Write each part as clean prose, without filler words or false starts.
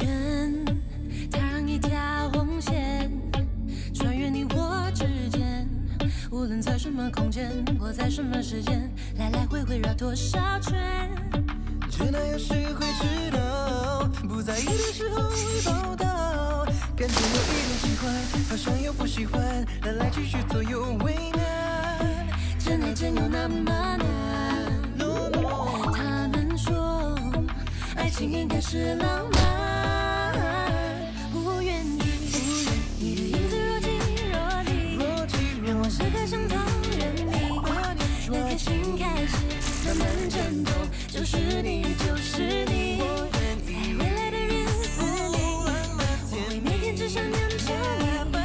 愿它让一条红线穿越你我之间，无论在什么空间或在什么时间，来来回回绕多少圈。知道有时会迟到，不在意的时候会报道，感觉有一点喜欢，好像又不喜欢，来来去去左右为难，真爱真有那么难？他们说爱情应该是浪漫，不愿意，你的影子若即若离，让我时刻想讨厌你，那颗心开始慢慢震动，就是你，就是你，在未来的日子里，我会每天只想念着你，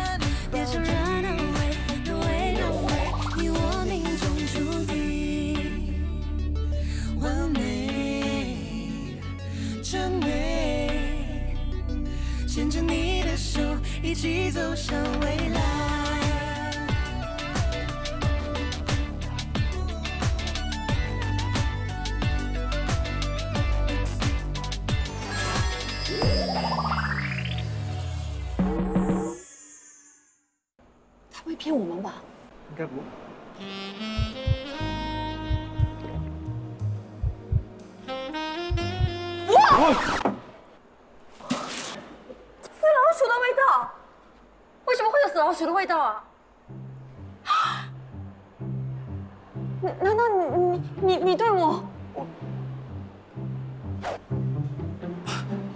别说 run away， no way no way， 你我命中注定，完美，真美，牵着你的手，一起走向未来。他会骗我们吧？应该不。死老鼠的味道？为什么会有死老鼠的味道啊？难道你对我？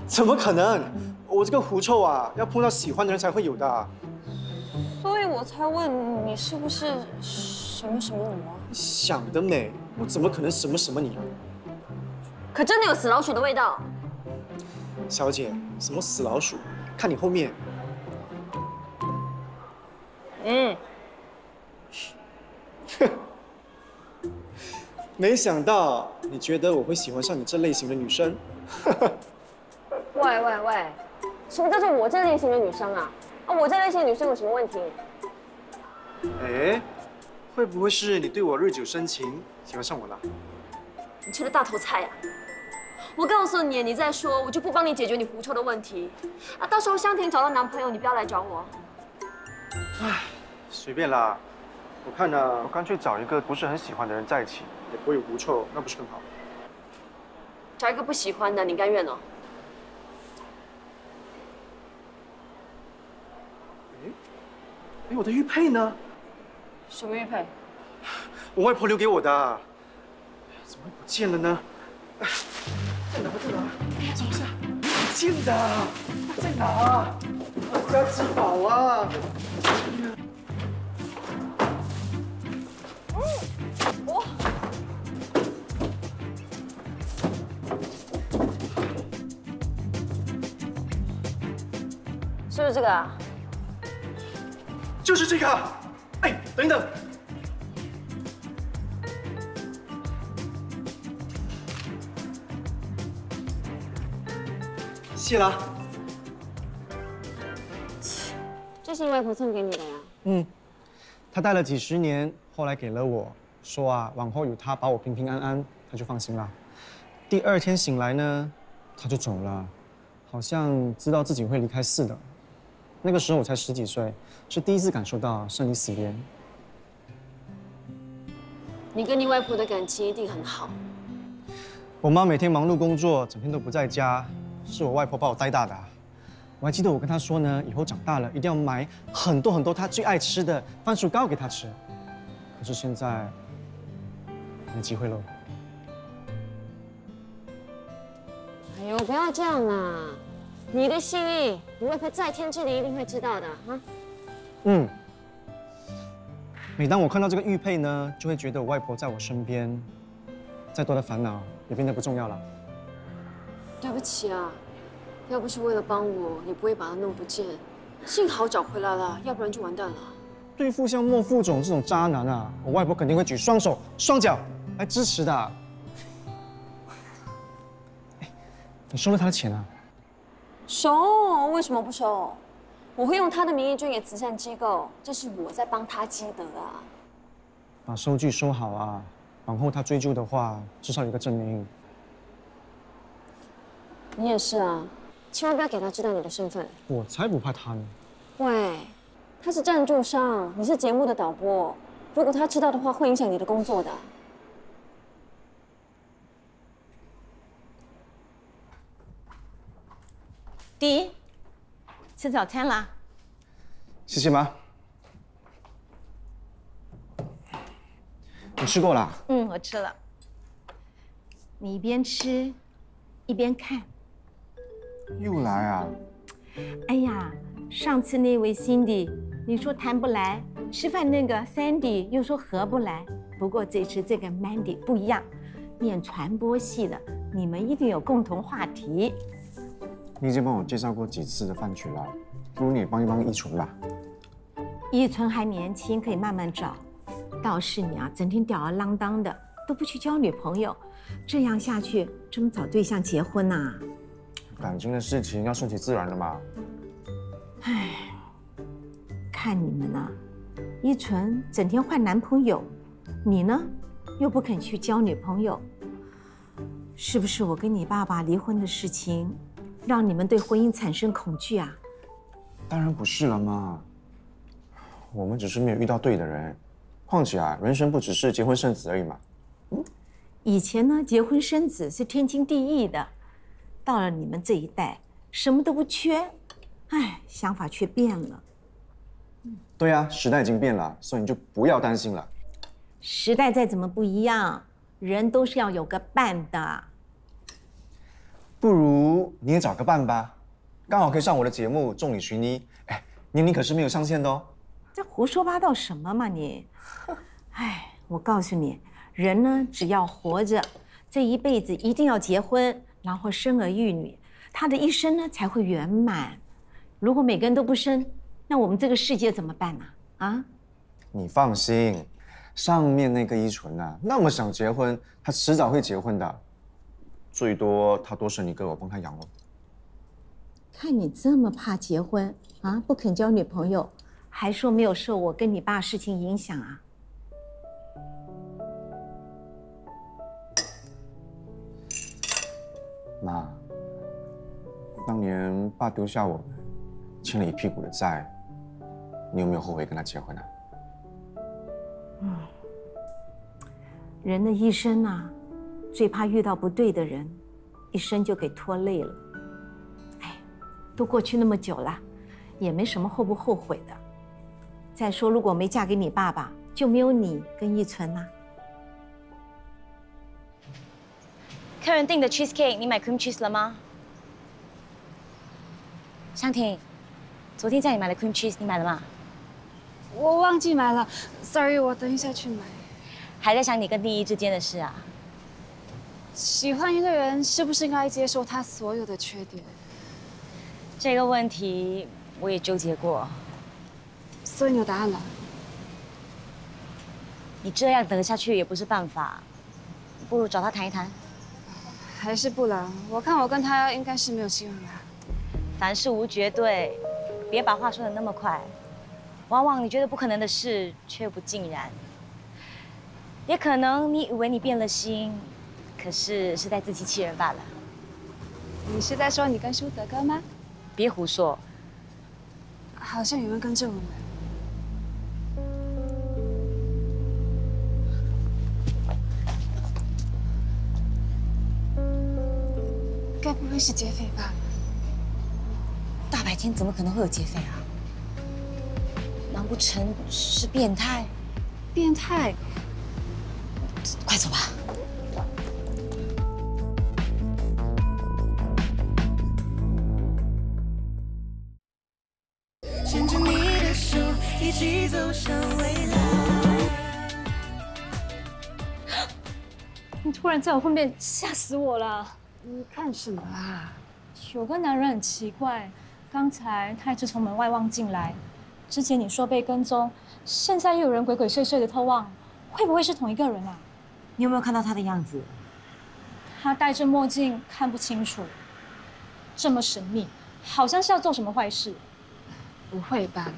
怎么可能？我这个狐臭啊，要碰到喜欢的人才会有的。所以我才问你是不是什么什么我啊？想得美！我怎么可能什么什么你？可真的有死老鼠的味道。小姐，什么死老鼠？看你后面。没想到你觉得我会喜欢上你这类型的女生？喂，什么叫做我这类型的女生啊？我这类型的女生有什么问题？哎，会不会是你对我日久生情，喜欢上我了？你吃了大头菜呀！我告诉你，你再说，我就不帮你解决你狐臭的问题。到时候香婷找到男朋友，你不要来找我。唉，随便啦。我看呢，我干脆找一个不是很喜欢的人在一起，也不会有狐臭，那不是更好？找一个不喜欢的，你甘愿哦？哎，我的玉佩呢？什么玉佩？我外婆留给我的，怎么会不见了呢？在哪？找一下，不见的，在哪？家之宝啊！是不是这个啊？就是这个。哎，等等。谢啦。这是你外婆送给你的呀？她戴了几十年，后来给了我，说啊，往后有她保我平平安安，她就放心了。第二天醒来呢，她就走了，好像知道自己会离开似的。那个时候我才10几岁，是第一次感受到生离死别。你跟你外婆的感情一定很好。我妈每天忙碌工作，整天都不在家，是我外婆把我带大的。我还记得我跟她说呢，以后长大了一定要买很多她最爱吃的番薯糕给她吃。可是现在没机会了。哎呦，不要这样啦！你的心意，你外婆在天之灵一定会知道的啊。每当我看到这个玉佩呢，就会觉得我外婆在我身边，再多的烦恼也变得不重要了。对不起啊，要不是为了帮我，也不会把它弄不见。幸好找回来了，要不然就完蛋了。对付像莫副总这种渣男啊，我外婆肯定会举双手双脚来支持的。哎，你收了他的钱啊？收？为什么不收？我会用他的名义捐给慈善机构，这是我在帮他积德啊。把收据收好啊，往后他追究的话，至少有个证明。你也是啊，千万不要给他知道你的身份。我才不怕他呢。喂，他是赞助商，你是节目的导播，如果他知道的话，会影响你的工作的。迪，吃早餐啦？谢谢妈。你吃过啦？嗯，我吃了。你一边吃，一边看。又来啊？哎呀，上次那位 Cindy， 你说谈不来，吃饭那个 Sandy 又说合不来。不过这次这个 Mandy 不一样，念传播系的，你们一定有共同话题。你已经帮我介绍过几次的饭局了，不如你也帮一帮依纯吧。依纯还年轻，可以慢慢找。倒是你啊，整天吊儿郎当的，都不去交女朋友，这样下去怎么找对象结婚啊？感情的事情要顺其自然的嘛。唉，看你们啊，依纯整天换男朋友，你呢又不肯去交女朋友，是不是我跟你爸爸离婚的事情，让你们对婚姻产生恐惧啊？当然不是了嘛，我们只是没有遇到对的人。况且啊，人生不只是结婚生子而已嘛。以前呢，结婚生子是天经地义的，到了你们这一代，什么都不缺，唉，想法却变了。对啊，时代已经变了，所以你就不要担心了。时代再怎么不一样，人都是要有个伴的。不如你也找个伴吧，刚好可以上我的节目《众里寻一》。哎，年龄可是没有上限的哦。这胡说八道什么嘛你？唉，我告诉你，人呢只要活着，这一辈子一定要结婚，然后生儿育女，他的一生呢才会圆满。如果每个人都不生，那我们这个世界怎么办呢？啊？你放心，上面那个依纯啊，那么想结婚，他迟早会结婚的，最多他多生一个，我帮他养咯。看你这么怕结婚啊，不肯交女朋友，还说没有受我跟你爸事情影响啊？妈，当年爸丢下我，欠了一屁股的债，你有没有后悔跟他结婚啊？人的一生啊，最怕遇到不对的人，一生就给拖累了。哎，都过去那么久了，也没什么后不后悔的。再说，如果没嫁给你爸爸，就没有你跟依纯啦。客人订的 cheesecake， 你买 cream cheese 了吗？香婷，昨天叫你买的 cream cheese， 你买了吗？我忘记买了 ，sorry， 我等一下去买。还在想你跟第一之间的事啊？喜欢一个人，是不是应该接受他所有的缺点？这个问题我也纠结过。所以你有答案了？你这样等下去也不是办法，不如找他谈一谈。还是不了？我看我跟他应该是没有希望了。凡事无绝对，别把话说得那么快。往往你觉得不可能的事，却不尽然。也可能你以为你变了心，可是是在自欺欺人罢了。你是在说你跟舒泽哥吗？别胡说，好像有人跟着我们。该不会是劫匪吧？大白天怎么可能会有劫匪啊？难不成是变态？变态？快走吧。牵着你的手，一起走向未来。你突然在我后面，吓死我了！你看什么啊？有个男人很奇怪，刚才他一直从门外望进来，之前你说被跟踪，现在又有人鬼鬼祟祟的偷望，会不会是同一个人啊？你有没有看到他的样子？他戴着墨镜，看不清楚，这么神秘，好像是要做什么坏事。不会吧？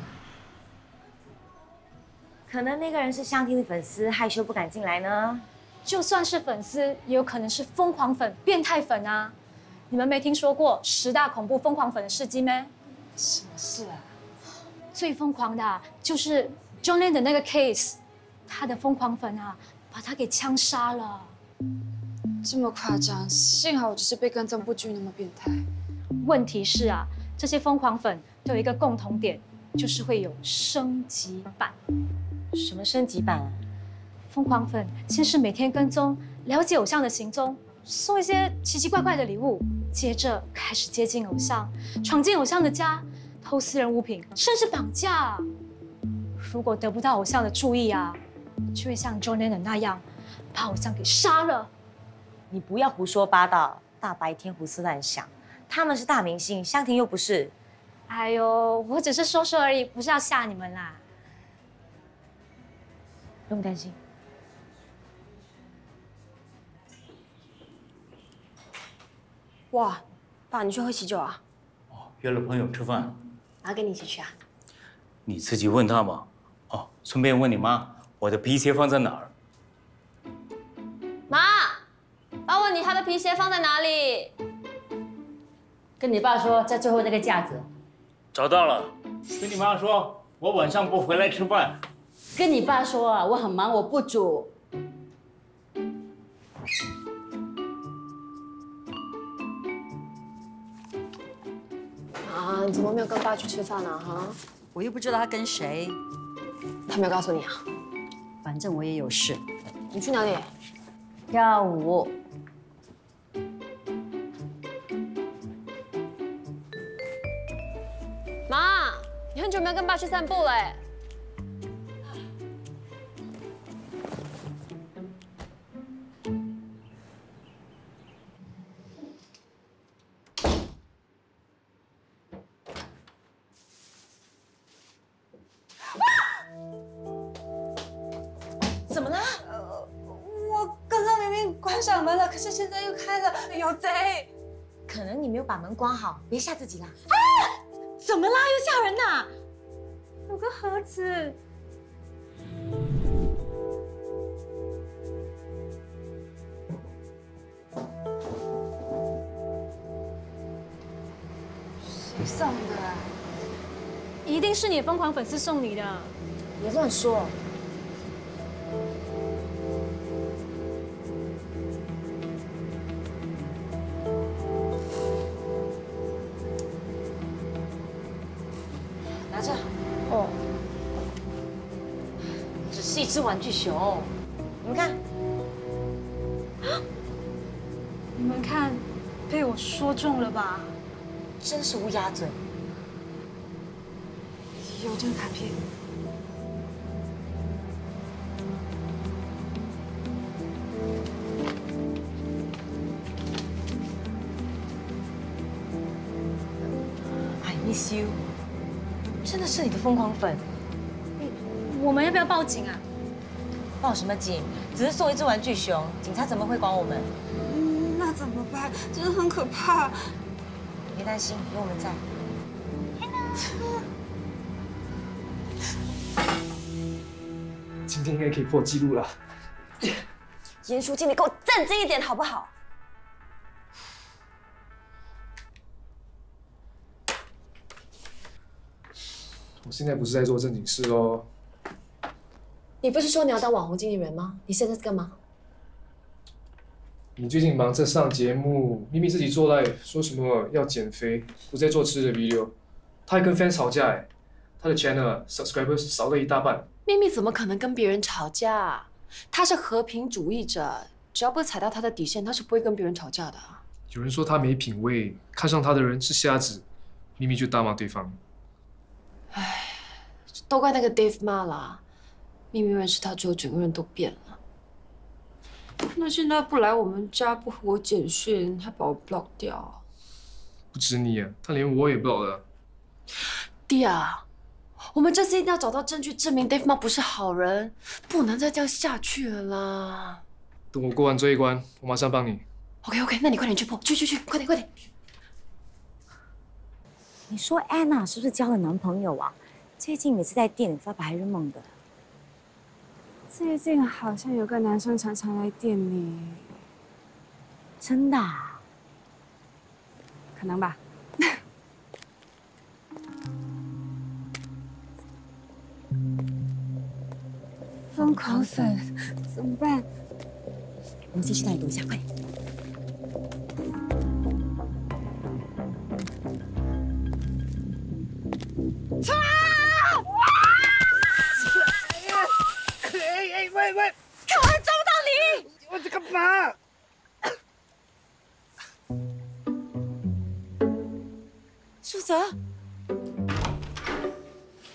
可能那个人是香缇的粉丝，害羞不敢进来呢。就算是粉丝，也有可能是疯狂粉、变态粉啊！你们没听说过10大恐怖疯狂粉的事迹咩？什么事啊？最疯狂的就是 John Lennon 的那个 case， 他的疯狂粉啊，把他给枪杀了。这么夸张？幸好我只是被跟踪，不至于那么变态。问题是啊，这些疯狂粉都有一个共同点，就是会有升级版。什么升级版啊？疯狂粉先是每天跟踪，了解偶像的行踪，送一些奇奇怪怪的礼物，接着开始接近偶像，闯进偶像的家，偷私人物品，甚至绑架。如果得不到偶像的注意啊，就会像 John Lennon 那样，把偶像给杀了。你不要胡说八道，大白天胡思乱想。他们是大明星，香缇又不是。哎呦，我只是说说而已，不是要吓你们啦。不用担心。哇，爸，你去喝喜酒啊？哦，约了朋友吃饭。妈跟你一起去啊？你自己问他嘛。哦，顺便问你妈，我的皮鞋放在哪儿？妈，爸问你他的皮鞋放在哪里？跟你爸说，在最后那个架子。找到了。跟你妈说，我晚上不回来吃饭。跟你爸说啊，我很忙，我不煮。啊，你怎么没有跟爸去吃饭啊？哈，我又不知道他跟谁，他没有告诉你啊？反正我也有事。你去哪里？跳舞。妈，你很久没有跟爸去散步了哎。怎么了？我刚刚明明关上门了，可是现在又开了，有贼！可能你没有把门关好，别吓自己啦。啊怎么啦？又吓人呐？有个盒子。谁送的啊？一定是你疯狂粉丝送你的。别乱说。拿着。哦。只是一只玩具熊，你们看。你们看，被我说中了吧？真是乌鸦嘴。有张卡片。I miss you， 真的是你的疯狂粉。我们要不要报警啊？报什么警？只是送一只玩具熊，警察怎么会管我们？那怎么办？真的很可怕。别担心，有我们在。今天应该可以破纪录了。严书记，你给我正经一点好不好？我现在不是在做正经事哦。你不是说你要当网红经纪人吗？你现在是干嘛？你最近忙着上节目，咪咪自己做来说什么要减肥，不再做吃的 video， 他还跟 fans 吵架哎，他的 channel subscribers 少了一大半。咪咪怎么可能跟别人吵架？他是和平主义者，只要不踩到他的底线，他是不会跟别人吵架的。有人说他没品味，看上他的人是瞎子，咪咪就大骂对方。唉，都怪那个 Dave 骂啦。咪咪认识他之后，整个人都变了。那现在不来我们家，不和我简讯，还把我 block 掉。不止你啊，他连我也 block 了。弟啊，我们这次一定要找到证据证明 Dave 妈不是好人，不能再这样下去了啦。等我过完这一关，我马上帮你。OK， 那你快点去破，去，快点。你说安娜是不是交了男朋友啊？最近每次在店里发白日梦的。最近好像有个男生常常来店里。真的啊？可能吧。疯狂粉怎么办？我们先去那里躲一下，快点！操！喂！看我还抓不到你！我在干嘛？树泽，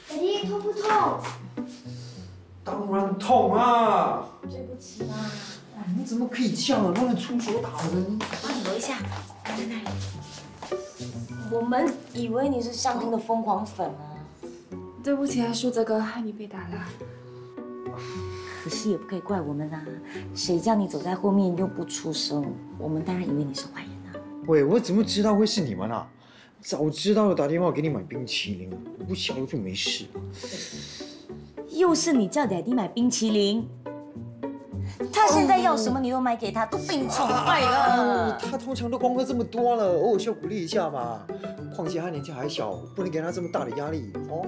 爹地痛不痛？当然痛啊！对不起啦。你怎么可以这样乱出手打人？帮你揉一下，在那里。我们以为你是香婷的疯狂粉啊。对不起啊，树泽哥，害你被打了。可是也不可以怪我们啊，谁叫你走在后面又不出声？我们当然以为你是坏人啊。喂，我怎么知道会是你们啊？早知道了打电话给你买冰淇淋，不晓得就没事了。又是你叫爹地买冰淇淋，他现在要什么你都买给他，都被你宠坏了。他通常都功课这么多了，偶尔需要鼓励一下嘛。况且他年纪还小，不能给他这么大的压力哦。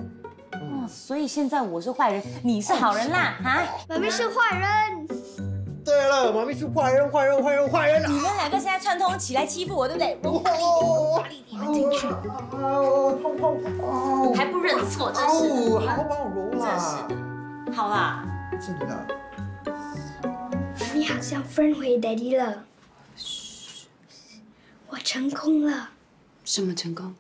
所以现在我是坏人，你是好人啦，啊？妈咪是坏人。对了，妈咪是坏人！你们两个现在串通起来欺负我，对不对？我把你们进去。痛！还不认错，真是。好帮我揉啊！真是的。好啦。真的。妈咪好像分回 Daddy 了。我成功了。什么成功？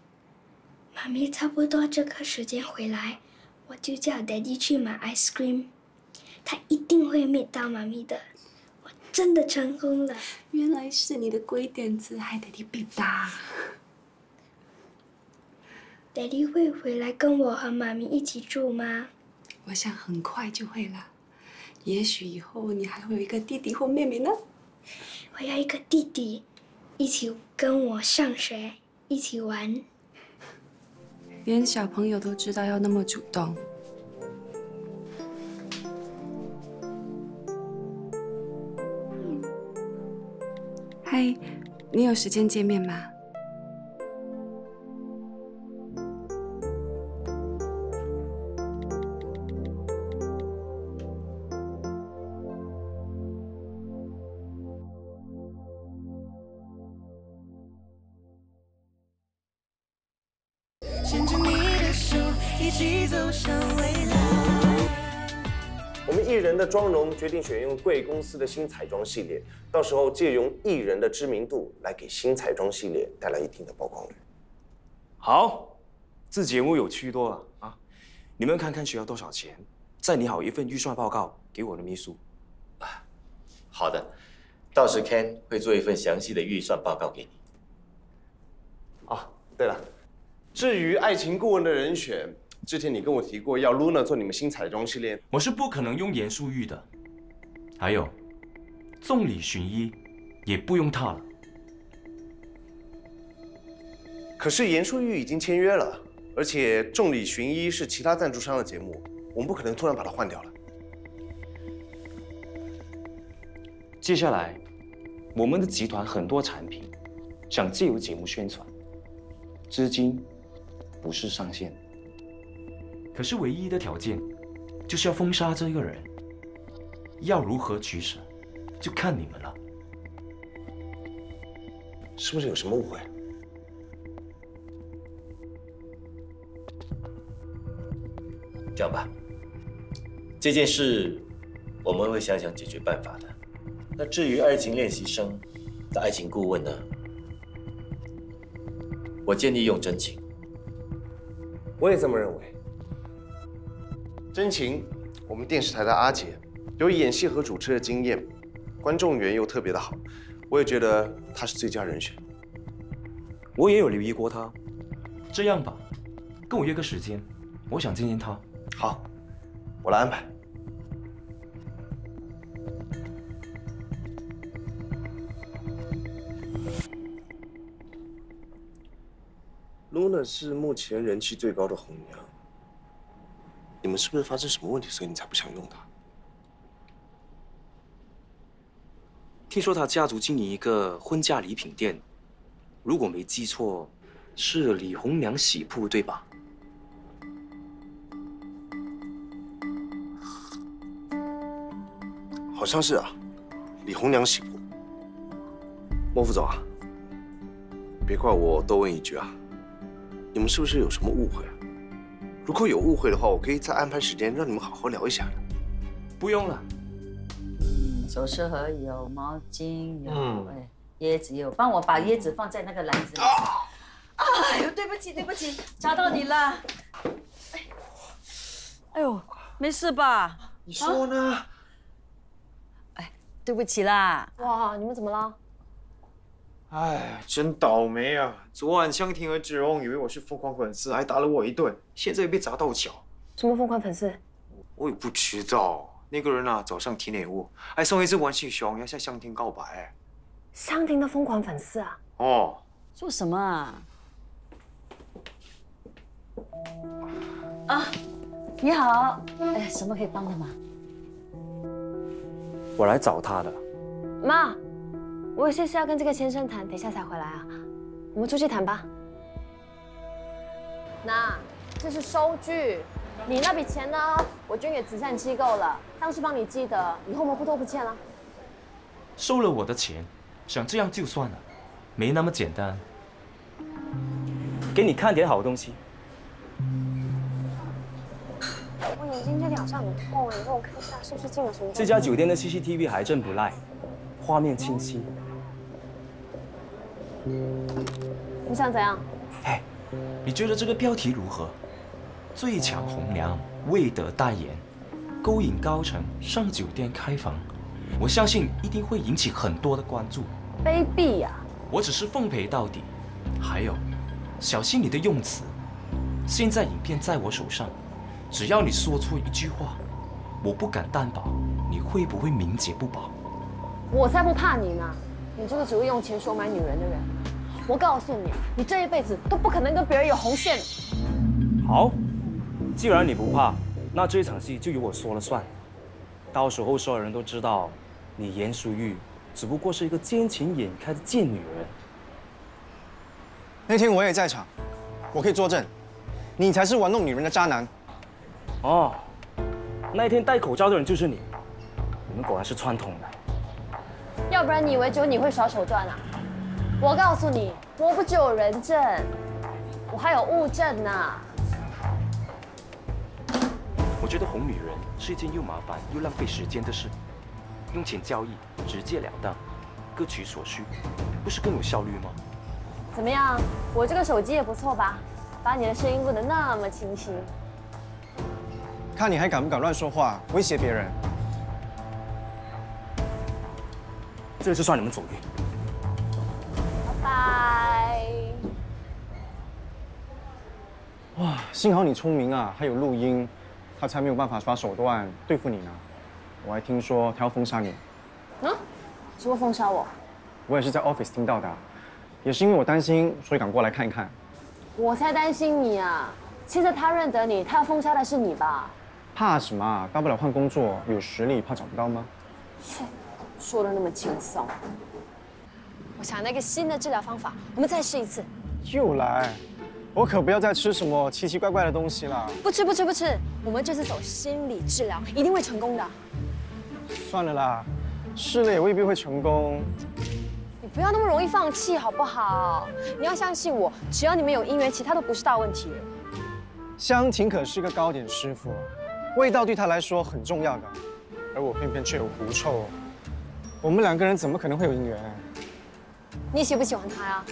妈咪差不多这个时间回来，我就叫 Daddy 去买 ice cream， 他一定会灭到妈咪的。我真的成功了。原来是你的鬼点子害 Daddy 被打。Daddy 会回来跟我和妈咪一起住吗？我想很快就会了。也许以后你还会有一个弟弟或妹妹呢。我要一个弟弟，一起跟我上学，一起玩。连小朋友都知道要那么主动。嗨，你有时间见面吗？牵着你的手，一起走向未来。我们艺人的妆容决定选用贵公司的新彩妆系列，到时候借用艺人的知名度来给新彩妆系列带来一定的曝光率。好，这节目有趣多了啊！你们看看需要多少钱，再拟好一份预算报告给我的秘书。好的，到时 Ken 会做一份详细的预算报告给你。啊，对了。至于爱情顾问的人选，之前你跟我提过要 Luna 做你们新彩妆系列，我是不可能用严淑玉的。还有，众里寻一也不用她了。可是严淑玉已经签约了，而且众里寻一是其他赞助商的节目，我们不可能突然把它换掉了。接下来，我们的集团很多产品想借由节目宣传，资金不是上限。可是唯一的条件就是要封杀这个人，要如何取舍，就看你们了。是不是有什么误会？这样吧，这件事我们会想想解决办法的。那至于爱情练习生的爱情顾问呢？我建议用真情。我也这么认为。真情，我们电视台的阿姐，有演戏和主持的经验，观众缘又特别的好，我也觉得她是最佳人选。我也有留意过她。这样吧，跟我约个时间，我想见见她。好，我来安排。Luna 是目前人气最高的红娘，你们是不是发生什么问题，所以你才不想用她？听说他家族经营一个婚嫁礼品店，如果没记错，是李红娘喜铺，对吧？好像是啊，李红娘喜铺。莫副总啊，别怪我多问一句啊，你们是不是有什么误会啊？如果有误会的话，我可以再安排时间让你们好好聊一下的。不用了。首饰盒有，毛巾有，椰子有，帮我把椰子放在那个篮子里。哎呦，对不起，对不起，找到你了。哎呦，没事吧？你说呢？哎，对不起啦。哇，你们怎么了？哎，真倒霉啊！昨晚香婷和志荣以为我是疯狂粉丝，还打了我一顿，现在也被砸到脚。什么疯狂粉丝？我也不知道。那个人啊，早上提点我，还送一只玩具熊，要向香婷告白。香婷的疯狂粉丝啊？哦。做什么啊？啊，你好，哎，什么可以帮的吗？我来找他的。妈，我有些事要跟这个先生谈，等一下才回来啊。我们出去谈吧。那这是收据，你那笔钱呢，我捐给慈善机构了，当时帮你记的，以后我们不拖不欠了。收了我的钱，想这样就算了，没那么简单。给你看点好东西。我眼睛这里好像很痛，你帮我看一下是不是进了什么？这家酒店的 CCTV 还真不赖，画面清晰。你想怎样？哎，你觉得这个标题如何？最强红娘魏德代言，勾引高层上酒店开房，我相信一定会引起很多的关注。卑鄙呀！我只是奉陪到底。还有，小心你的用词。现在影片在我手上，只要你说错一句话，我不敢担保你会不会名节不保。我才不怕你呢！你这个只会用钱收买女人的人，我告诉你，你这一辈子都不可能跟别人有红线。好，既然你不怕，那这场戏就由我说了算。到时候所有人都知道，你严淑玉只不过是一个奸情眼开的贱女人。那天我也在场，我可以作证，你才是玩弄女人的渣男。哦，那天戴口罩的人就是你，你们果然是串通的。要不然你以为只有你会耍手段啊？我告诉你，我不只有人证，我还有物证呢。我觉得哄女人是一件又麻烦又浪费时间的事，用钱交易，直截了当，各取所需，不是更有效率吗？怎么样？我这个手机也不错吧？把你的声音录得那么清晰。看你还敢不敢乱说话，威胁别人。这就算你们走运。拜拜。哇，幸好你聪明啊，还有录音，他才没有办法耍手段对付你呢。我还听说他要封杀你。嗯？什么封杀我？我也是在 office 听到的，也是因为我担心，所以赶过来看一看。我才担心你啊！现在他认得你，他要封杀的是你吧？怕什么啊？大不了换工作，有实力怕找不到吗？切，说的那么轻松。我想那个新的治疗方法，我们再试一次。又来，我可不要再吃什么奇奇怪怪的东西了。不吃，我们这次走心理治疗，一定会成功的。算了啦，试了也未必会成功。你不要那么容易放弃好不好？你要相信我，只要你们有姻缘，其他都不是大问题。香婷可是个糕点师傅，味道对她来说很重要的，而我偏偏却有狐臭。我们两个人怎么可能会有姻缘？你喜不喜欢他呀？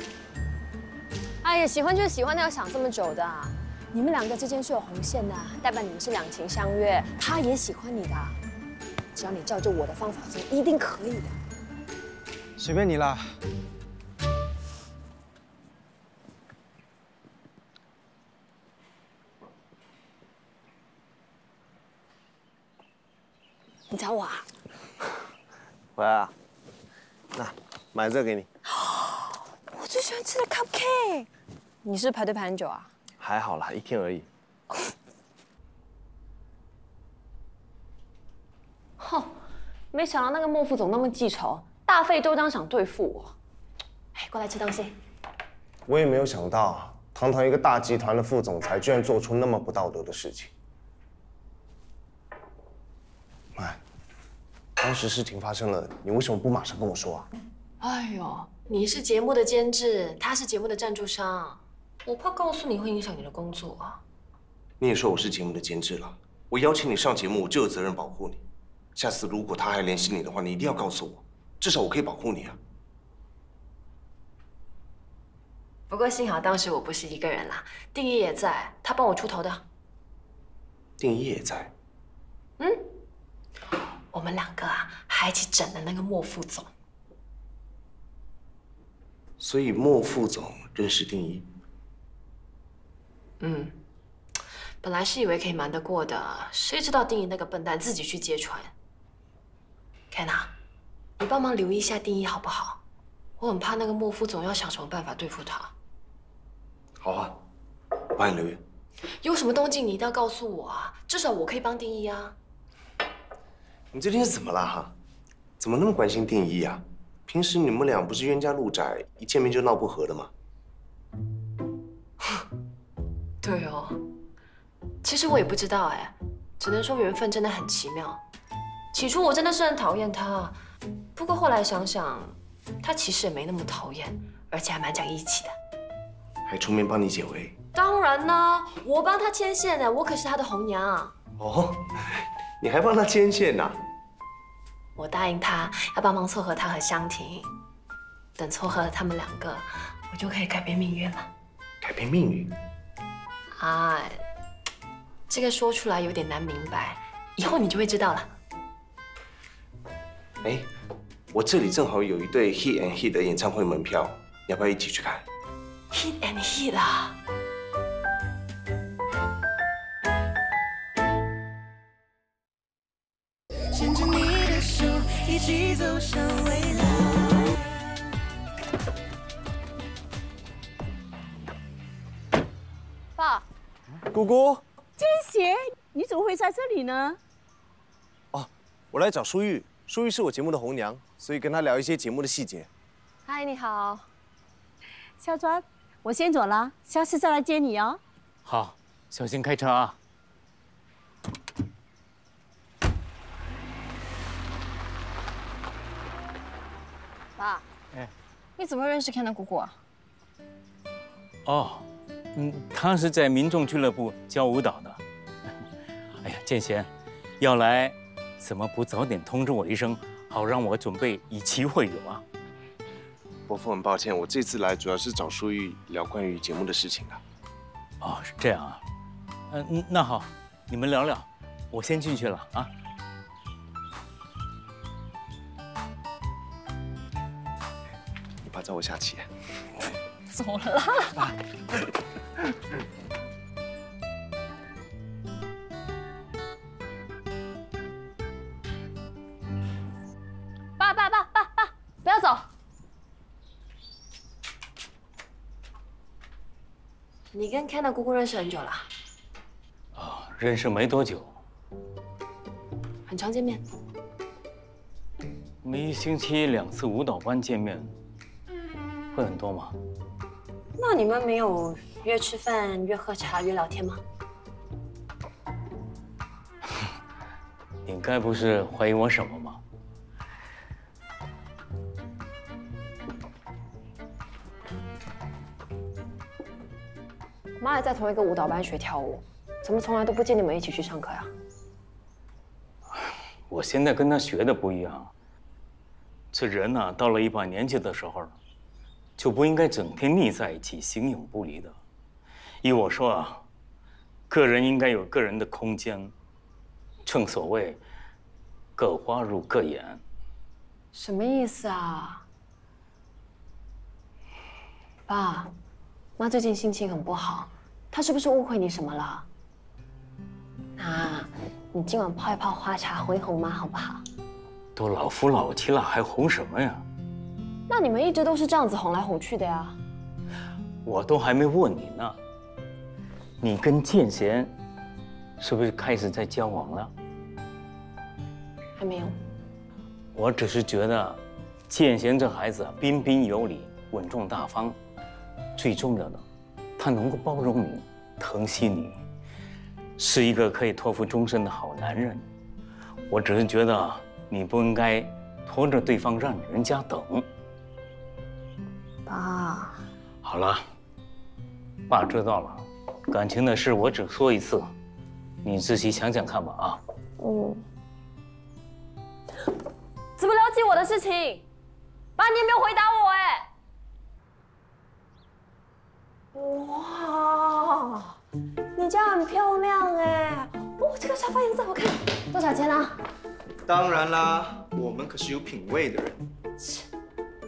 哎呀，喜欢就是喜欢，哪有想这么久的啊？你们两个之间是有红线的，代表你们是两情相悦，他也喜欢你的。只要你照着我的方法做，一定可以的。随便你啦。你找我啊？回来啊，那买这给你。我最喜欢吃的 cupcake。你是排队排很久啊？还好啦，1天而已。哼，没想到那个莫副总那么记仇，大大费周章想对付我。哎，过来吃东西。我也没有想到，堂堂一个大集团的副总裁，居然做出那么不道德的事情。妈，当时事情发生了，你为什么不马上跟我说啊？哎呦，你是节目的监制，他是节目的赞助商，我怕告诉你会影响你的工作啊。你也说我是节目的监制了，我邀请你上节目，我就有责任保护你。下次如果他还联系你的话，你一定要告诉我，至少我可以保护你啊。不过幸好当时我不是一个人啦，定一也在，他帮我出头的。定一也在。嗯，我们两个啊，还一起整了那个莫副总。所以莫副总认识定一。嗯，本来是以为可以瞒得过的，谁知道定一那个笨蛋自己去揭穿。Kenna， 你帮忙留意一下定一好不好？我很怕那个莫副总要想什么办法对付他。好啊，我帮你留意。有什么动静你一定要告诉我啊，至少我可以帮定一啊。你最近是怎么了哈？怎么那么关心定一啊？平时你们俩不是冤家路窄，一见面就闹不和的吗？对哦，其实我也不知道哎，只能说缘分真的很奇妙。起初我真的是很讨厌他，不过后来想想，他其实也没那么讨厌，而且还蛮讲义气的。还出面帮你解围？当然呢，我帮他牵线呢，我可是他的红娘。哦，你还帮他牵线呐？我答应他要帮忙撮合他和香婷，等撮合了他们两个，我就可以改变命运了。改变命运？哎，这个说出来有点难明白，以后你就会知道了。哎，我这里正好有一对 Hit and Hit 的演唱会门票，你要不要一起去看 ？Hit and Hit 啊！牵着你的手，一起走向未来。爸，姑姑，建贤，你怎么会在这里呢？哦，我来找舒玉，舒玉是我节目的红娘，所以跟她聊一些节目的细节。嗨，你好，小庄，我先走了，下次再来接你哦。好，小心开车啊。爸，你怎么认识 Kenna 姑姑啊？哦，他是在民众俱乐部教舞蹈的。哎呀，建贤，要来怎么不早点通知我一声，好让我准备以期会友啊？伯父，很抱歉，我这次来主要是找舒玉聊关于节目的事情的。哦，是这样啊。那好，你们聊聊，我先进去了啊。你爸找我下棋。走了。爸，不要走！你跟 Kenna 姑姑认识很久了？认识没多久，很常见面。我们一星期2次舞蹈班见面，会很多吗？那你们没有约吃饭、约喝茶、约聊天吗？你该不是怀疑我什么吗？妈也在同一个舞蹈班学跳舞，怎么从来都不见你们一起去上课呀？我现在跟他学的不一样。这人呢，到了一把年纪的时候，就不应该整天腻在一起，形影不离的。依我说啊，个人应该有个人的空间。正所谓，各花入各眼。什么意思啊？爸，妈最近心情很不好，她是不是误会你什么了？那你今晚泡一泡花茶哄一哄妈好不好？都老夫老妻了，还哄什么呀？那你们一直都是这样子哄来哄去的呀。我都还没问你呢，你跟建贤是不是开始在交往了？还没有。我只是觉得建贤这孩子彬彬有礼、稳重大方，最重要的，他能够包容你、疼惜你，是一个可以托付终身的好男人。我只是觉得你不应该拖着对方让人家等。爸，好了，爸知道了，感情的事我只说一次，你仔细想想看吧啊。怎么了解我的事情？爸，你也没有回答我哎。哇，你家很漂亮哎。哦，这个沙发颜色好看，多少钱啊？当然啦，我们可是有品味的人。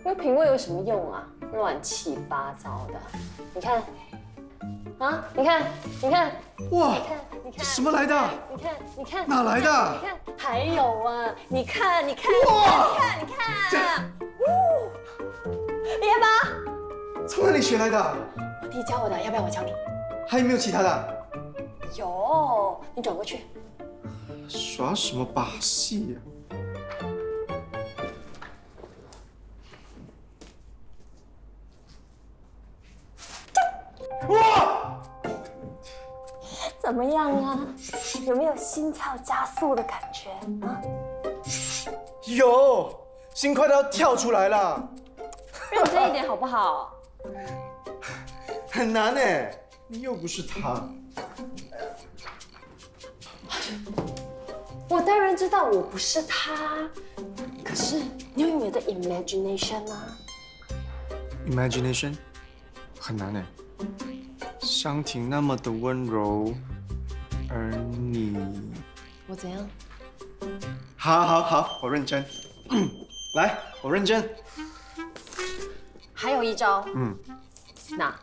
有品味有什么用啊？乱七八糟的。你看，啊，你看，哇，你看，什么来的？你看，哪来的？你看，还有啊，你看，哇，你看，叶爸，从哪里学来的？我弟教我的，要不要我教你？还有没有其他的？有，你转过去。耍什么把戏呀？哇！怎么样啊？有没有心跳加速的感觉啊？有，心快都要跳出来了。认真一点好不好？很难哎，你又不是他。我当然知道我不是他，可是你要用你的 imagination 啊。imagination 很难哎。香婷那么的温柔，而你……我怎样？好，我认真。来，我认真。还有一招。那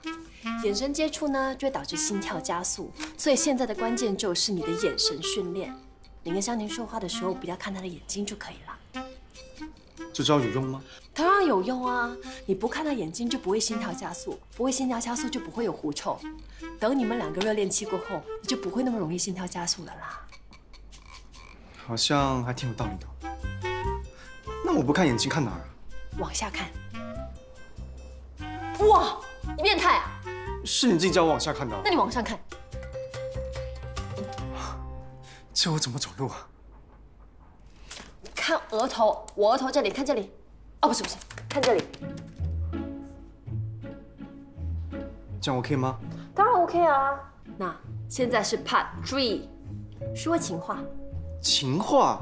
眼神接触呢，就会导致心跳加速，所以现在的关键就是你的眼神训练。你跟香婷说话的时候，不要看她的眼睛就可以了。这招有用吗？当然有用啊！你不看她眼睛，就不会心跳加速，不会心跳加速就不会有狐臭。等你们两个热恋期过后，你就不会那么容易心跳加速了啦。好像还挺有道理的。那我不看眼睛看哪儿啊？往下看。哇，你变态啊！是你自己叫我往下看的。那你往上看。这我怎么走路啊？看额头，我额头这里，看这里。哦，不是，看这里。这样 OK 吗？当然 OK 啊。那现在是 Part 3，说情话。情话？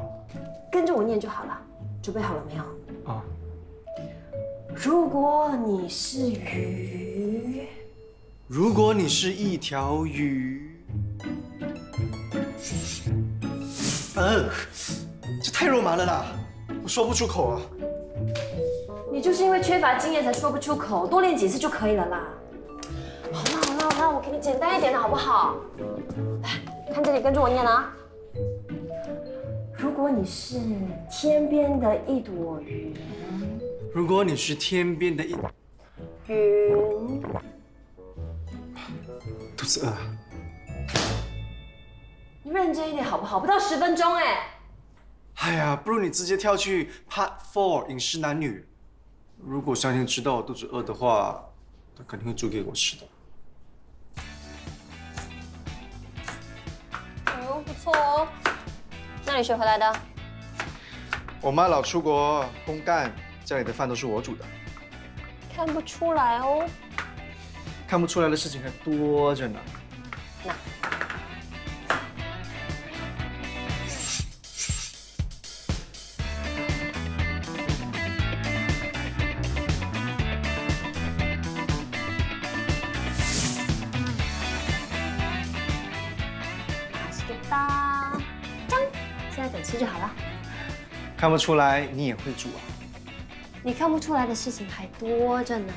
跟着我念就好了。准备好了没有？啊。如果你是鱼，如果你是一条鱼，这太肉麻了啦，我说不出口啊。你就是因为缺乏经验才说不出口，多练几次就可以了啦。好啦，我给你简单一点的好不好？来，看这里，跟着我念啊。如果你是天边的一朵云，如果你是天边的一云，肚子饿。你认真一点好不好？不到10分钟哎。哎呀，不如你直接跳去 Part 4饮食男女。如果香婷知道我肚子饿的话，她肯定会煮给我吃的。不错哦。哪里学回来的？我妈老出国公干，家里的饭都是我煮的。看不出来哦。看不出来的事情还多着呢。那。现在等吃就好了。看不出来你也会煮啊？你看不出来的事情还多着呢。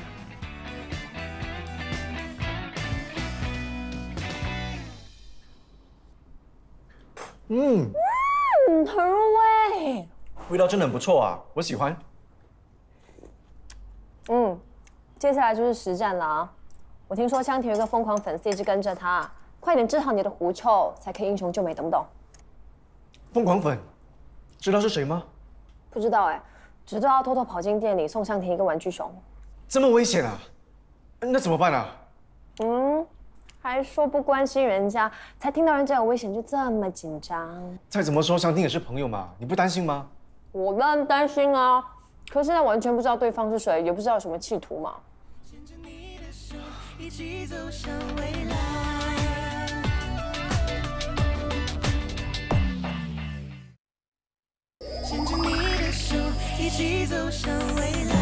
很入味。味道真的很不错啊，我喜欢。接下来就是实战了啊！我听说香婷有个疯狂粉丝一直跟着他，快点治好你的狐臭，才可以英雄救美，懂不懂？疯狂粉，知道是谁吗？不知道哎，只知道偷偷跑进店里送香婷一个玩具熊。这么危险啊？那怎么办啊？还说不关心人家，才听到人家有危险就这么紧张。再怎么说，香婷也是朋友嘛，你不担心吗？我当然担心啊，可是现在完全不知道对方是谁，也不知道有什么企图嘛。一起走向未来。牵着你的手，一起走向未来。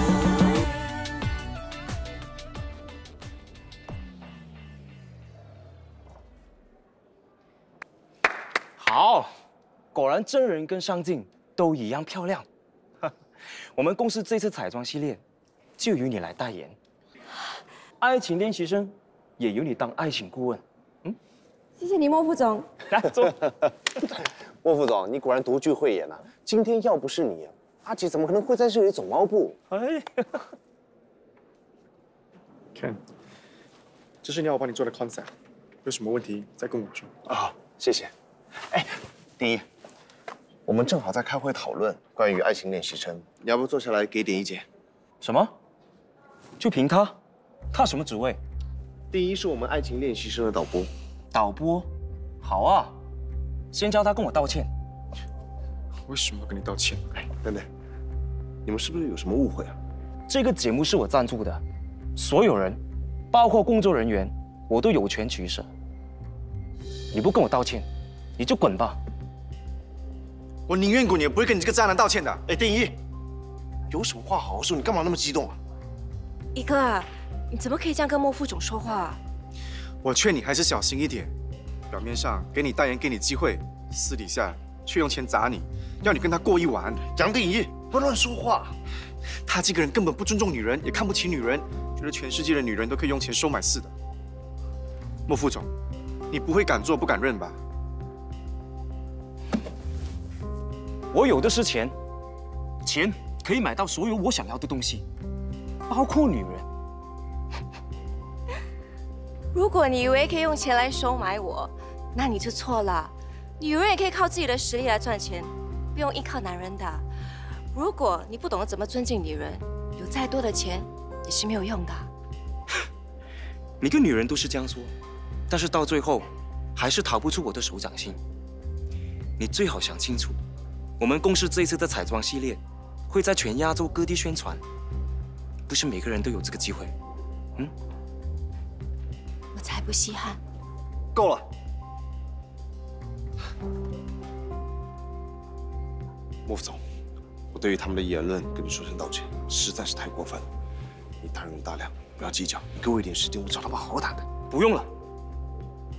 好，果然真人跟上镜都一样漂亮。我们公司这次彩妆系列就由你来代言，爱情练习生也由你当爱情顾问。谢谢你，莫副总。来坐。莫副总，你果然独具慧眼啊！今天要不是你，阿杰怎么可能会在这里走猫步？哎，看，这是你要我帮你做的 concept， 有什么问题再跟我说。啊，谢谢。哎，第一，我们正好在开会讨论关于爱情练习生，你要不坐下来给点意见？什么？就凭他？他什么职位？第一是我们爱情练习生的导播。导播？好啊，先叫他跟我道歉。为什么要跟你道歉？哎，等等，你们是不是有什么误会啊？这个节目是我赞助的，所有人，包括工作人员，我都有权取舍。你不跟我道歉，你就滚吧。我宁愿滚，也不会跟你这个渣男道歉的。哎，丁一，有什么话好好说，你干嘛那么激动啊？一哥，你怎么可以这样跟莫副总说话啊？我劝你还是小心一点。表面上给你代言，给你机会，私底下却用钱砸你，要你跟他过一晚。杨定一，不乱说话。他这个人根本不尊重女人，也看不起女人，觉得全世界的女人都可以用钱收买似的。莫副总，你不会敢做不敢认吧？我有的是钱，钱可以买到所有我想要的东西，包括女人。如果你以为可以用钱来收买我，那你就错了。女人也可以靠自己的实力来赚钱，不用依靠男人的。如果你不懂得怎么尊敬女人，有再多的钱也是没有用的。每个女人都是这样说，但是到最后还是逃不出我的手掌心。你最好想清楚，我们公司这一次的彩妆系列会在全亚洲各地宣传，不是每个人都有这个机会。我才不稀罕。够了。莫副总，我对于他们的言论跟你说声道歉，实在是太过分了。你大人有大量，不要计较。你给我一点时间，我找他们好好谈谈。不用了，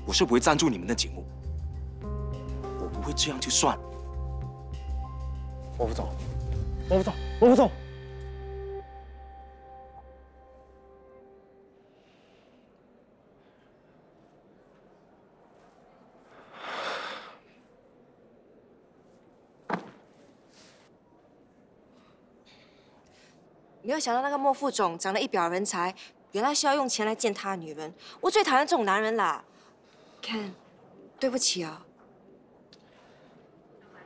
我是不会赞助你们的节目，我不会这样就算了。莫副总，莫副总，莫副总。没有想到那个莫副总长得一表人才，原来是要用钱来践踏女人。我最讨厌这种男人啦。Ken， 对不起啊。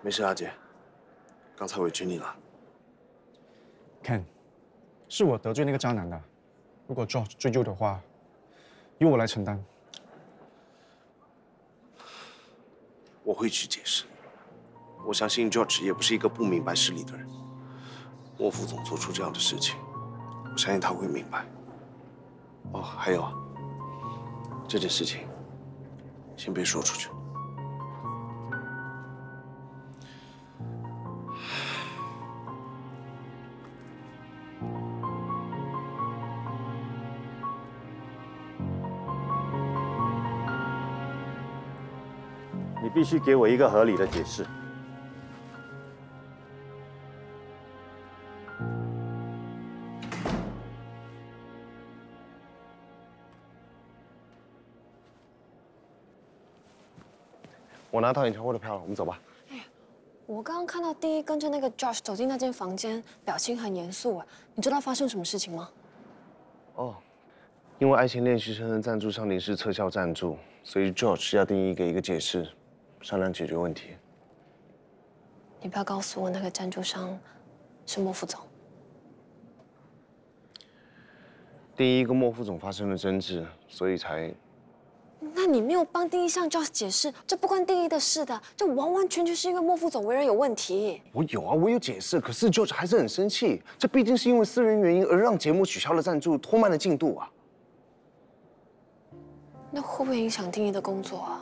没事，阿姐，刚才委屈你了。Ken， 是我得罪那个渣男的，如果 George 追究的话，由我来承担。我会去解释。我相信 George 也不是一个不明白事理的人。莫副总做出这样的事情，我相信他会明白。哦，还有啊，这件事情先别说出去。你必须给我一个合理的解释。我拿到演唱会的票了，我们走吧。我刚刚看到第一跟着那个 Josh 走进那间房间，表情很严肃。你知道发生什么事情吗？哦，因为爱情练习生的赞助商临时撤销赞助，所以 George 要定一个解释，商量解决问题。你不要告诉我那个赞助商是莫副总。丁一跟莫副总发生了争执，所以才……那你没有帮丁一向 Josh 解释，这不关丁一的事的，这完完全全是因为莫副总为人有问题。我有啊，我有解释，可是 Josh 还是很生气。这毕竟是因为私人原因而让节目取消了赞助，拖慢了进度啊。那会不会影响丁一的工作啊？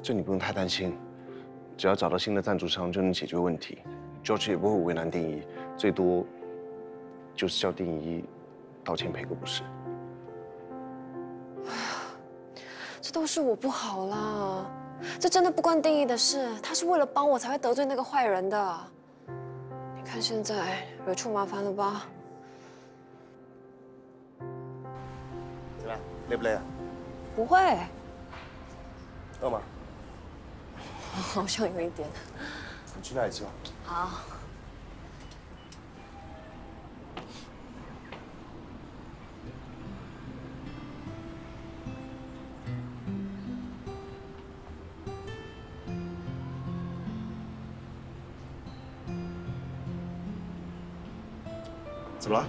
这你不用太担心，只要找到新的赞助商就能解决问题。George 也不会为难丁一，最多就是叫丁一道歉赔个不是。这都是我不好啦，这真的不关丁一的事，他是为了帮我才会得罪那个坏人的。你看现在惹出麻烦了吧？怎么样，累不累啊？不会，饿吗？好像有一点。你去哪里吃吧。好。怎么了？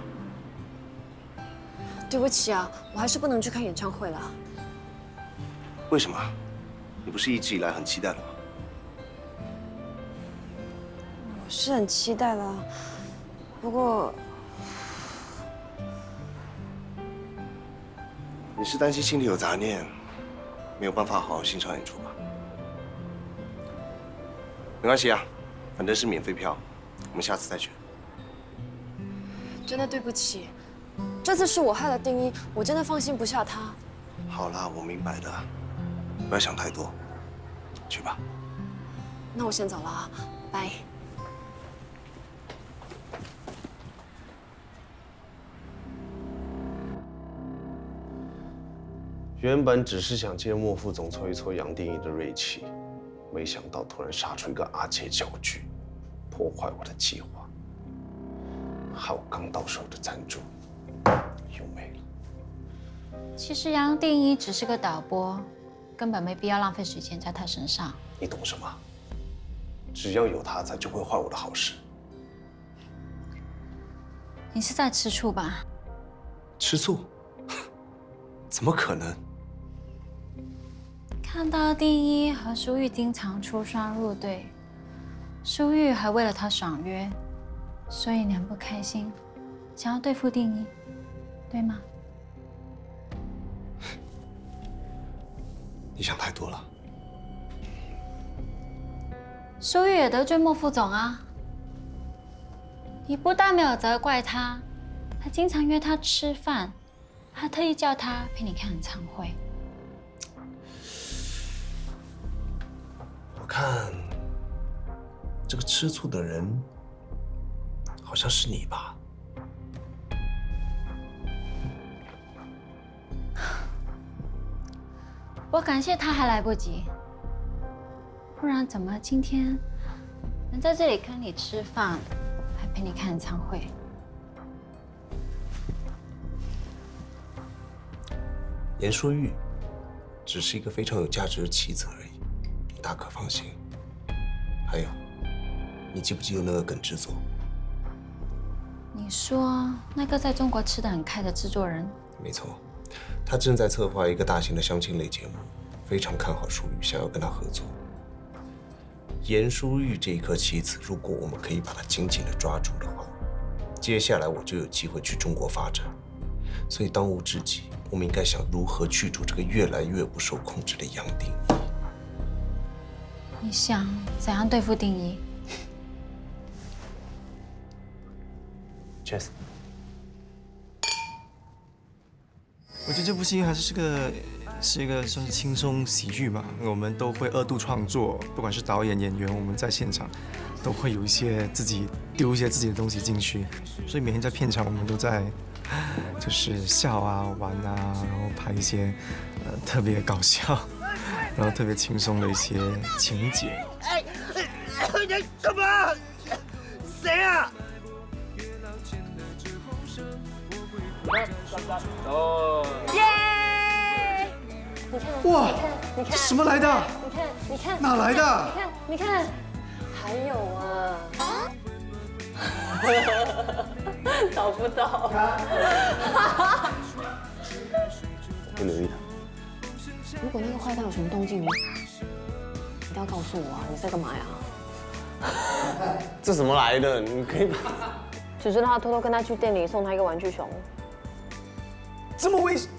对不起啊，我还是不能去看演唱会了。为什么？你不是一直以来很期待的吗？我是很期待了，不过你是担心心里有杂念，没有办法好好欣赏演出吧？没关系啊，反正是免费票，我们下次再去。真的对不起，这次是我害了丁一，我真的放心不下他。好啦，我明白的，不要想太多，去吧。那我先走了啊，拜。原本只是想借莫副总挫一挫杨定一的锐气，没想到突然杀出一个阿杰搅局，破坏我的计划，害我刚到手的赞助又没了。其实杨定一只是个导播，根本没必要浪费时间在他身上。你懂什么？只要有他在，就会坏我的好事。你是在吃醋吧？吃醋？怎么可能？看到定一和舒玉经常出双入对，舒玉还为了他爽约，所以你很不开心，想要对付定一，对吗？你想太多了。舒玉也得罪莫副总啊，你不但没有责怪他，还经常约他吃饭，还特意叫他陪你看演唱会。我看这个吃醋的人好像是你吧？我感谢他还来不及，不然怎么今天能在这里跟你吃饭，还陪你看演唱会？严淑玉只是一个非常有价值的棋子而已，你大可放心。还有，你记不记得那个耿制作？你说那个在中国吃得很开的制作人？没错，他正在策划一个大型的相亲类节目，非常看好淑玉，想要跟他合作。严淑玉这一颗棋子，如果我们可以把它紧紧地抓住的话，接下来我就有机会去中国发展。所以当务之急，我们应该想如何去除这个越来越不受控制的杨定一。你想怎样对付定一？ Cheers。我觉得这部戏还是一个算是轻松喜剧吧。我们都会2度创作，不管是导演、演员，我们在现场都会有一些丢一些自己的东西进去，所以每天在片场我们都在就是笑啊、玩啊，然后拍一些特别搞笑，然后特别轻松的一些情节。哎，你干嘛？谁啊？ 耶！你看，哇，你看，这什么来的？你看，哪来的？你看，还有啊。找不到。我留意他。如果那个坏蛋有什么动静，你一定要告诉我啊！你在干嘛呀？这怎么来的？你可以把……只知道他偷偷跟他去店里送他一个玩具熊。这么危险！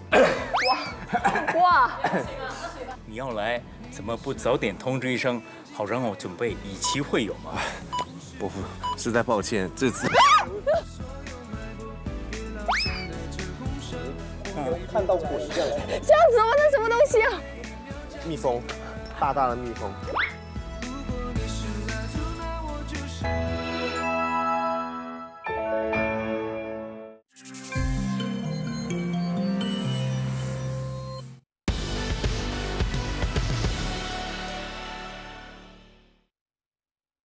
哇！你要来，怎么不早点通知一声，好让我准备以期会友嘛？伯父，实在抱歉，这次。看到鬼这样子。这样子吗？那什么东西啊？蜜蜂，大大的蜜蜂。